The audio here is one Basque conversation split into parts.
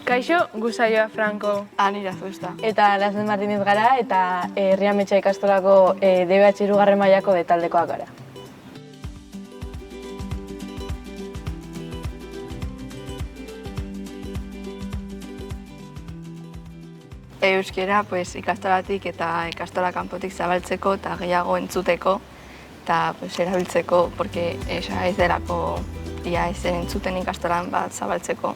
Kaixo, Gusaioa Franco. Anira Zuesta. Eta Lasne Martinez gara eta Herriametxa ikastolako DBH hirugarren mailako taldekoak gara. Euskera ikastolatik eta ikastola kanpotik zabaltzeko eta gehiago entzuteko eta erabiltzeko, porque ez delako ia ezen entzuten ikastolan bat zabaltzeko.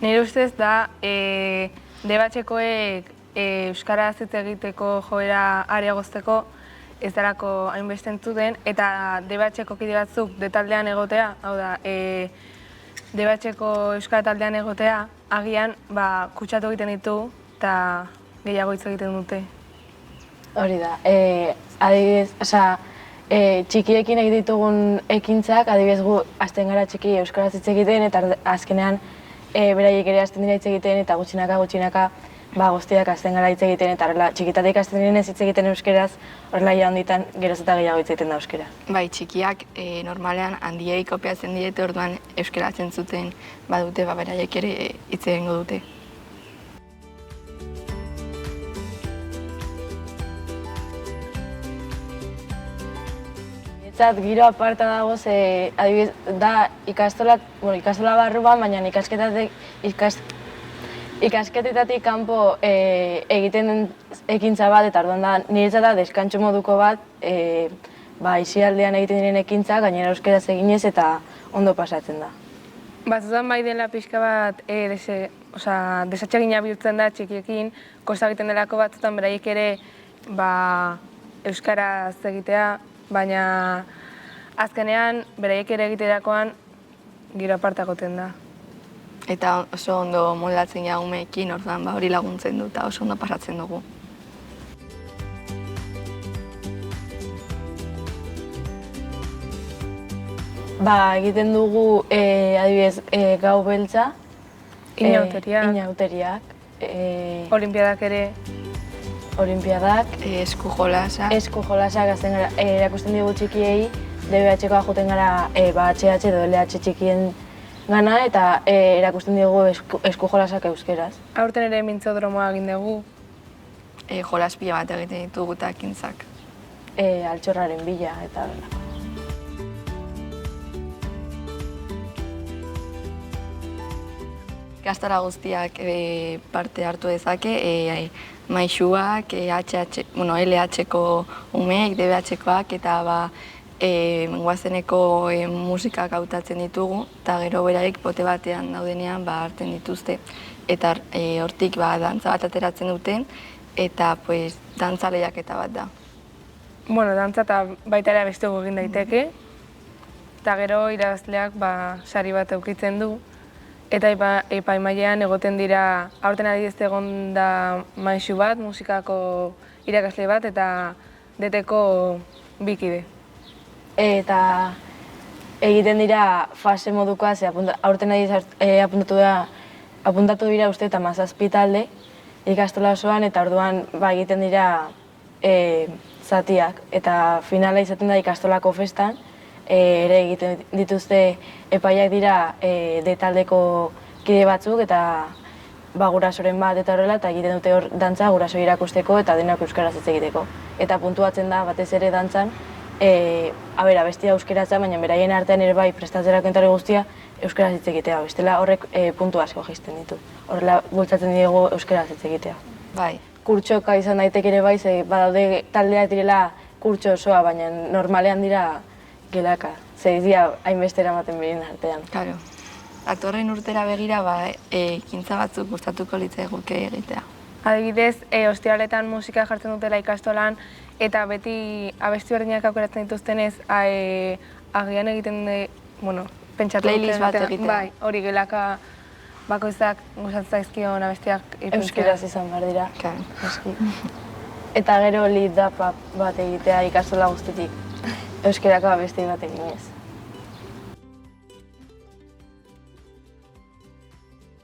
Nire ustez da, DBH-koek euskaraz hitz egiteko joera areagozteko ez delako hainbeste entzuten, eta DBH-ko kide batzuk detaldean egotea, hau da, DBH-ko euskara taldean egotea, agian kutsatu egiten ditu eta gehiago hitz egiten dute. Hori da, adibidez, txikiekin egin ditugun ekintzak, adibidez gu hasten gara txiki euskaraz hitz egiten eta azkenean beraiek ere hasten dira hitz egiten eta gutxinaka guztiak hasten gara hitz egiten eta horrela txikitatik hasten direnez hitz egiten euskeraz, horrela ia handitan geroz eta gehiago hitz egiten da euskera. Bai, txikiak normalean handiei kopiatzen diete, orduan euskara entzuten badute, beraiek ere hitz egingo dute. Giro aparta dago, adibidez, da ikastola barruan, baina ikasketetatik kanpo egiten den ekintza bat, eta orduan da niretzat da deskantxo moduko bat, isialdean egiten diren ekintza, gainera euskeraz eginez eta ondo pasatzen da. Batzutan bai dela pixka bat desatsegina bihurtzen da txikiekin, kosta egiten delako batzutan beraiek ere euskaraz egitea, baina azkenean beraiek ere egiterakoan giro aparta egoten da. Eta oso ondo moldatzen ja umeekin, orduan hori laguntzen du eta oso ondo pasatzen dugu. Egiten dugu, adibidez, gau beltza, inauteriak, olimpiadak ere, esku jolasak. Esku jolasak erakusten digu txikiei, DBH-koa joten gara HH edo LH txikien gana eta erakusten digu esku jolasak euskeraz. Aurten ere mintzodromoa egin dugu. Jolas pila bat egiten ditugu eta ekintzak. Altxorraren bila eta horrelako. Ikastola guztiak parte hartu dezake, maisuak, LH-ko umeek, DBH-koak eta guazeneko musikak hautatzen ditugu eta gero beraik pote batean daudenean hartzen dituzte. Eta hortik dantza bat ateratzen duten eta dantza lehiaketa bat da. Dantza eta baita ere abesteko egin daiteke eta gero irabazleak sari bat eukitzen du. Eta epaimailean egoten dira, aurten adibidez egon da maisu bat, musikako irakasle bat eta DT-ko bikide. Eta egiten dira fase modukoa, aurten adibidez apuntatu dira uste eta 17 talde ikastola osoan eta orduan egiten dira zatiak. Eta finala izaten da ikastolako festan, ere egiten dituzte epaiak dira D-taldeko kide batzuk eta gurasoren bat eta horrela eta egiten dute hor dantza guraso irakusteko eta denak euskaraz hitz egiteko. Eta puntuatzen da batez ere dantzan, abestia euskaratza, baina beraien artean ere prestatzerako entare guztia euskaraz hitz egitea. Bestela horrek puntu asko jaisten ditu. Horrela bultzatzen diegu euskaraz hitz egitea. Bai. Kurtsoka izan daitek ere badaude taldeak direla kurtso osoa, baina normalean dira gelaka, dira hainbeste eramaten berien artean. Claro. Datorren urtera begira, ekintza batzuk gustatuko litzaiguke egitea. Adibidez, ostiraletan musika jartzen dutela ikastolan eta beti abesti berdinak aukeratzen dituztenez, agian egiten pentsatu duten. Playlist bat egitea. Bai, hori gelaka bakoitzak gustatzen zaizkion abestiak ipintzea. Euskeraz izan behar dira. Eta gero lead-up bat egitea ikastola guztitik. Euskerako abesti bat eginez.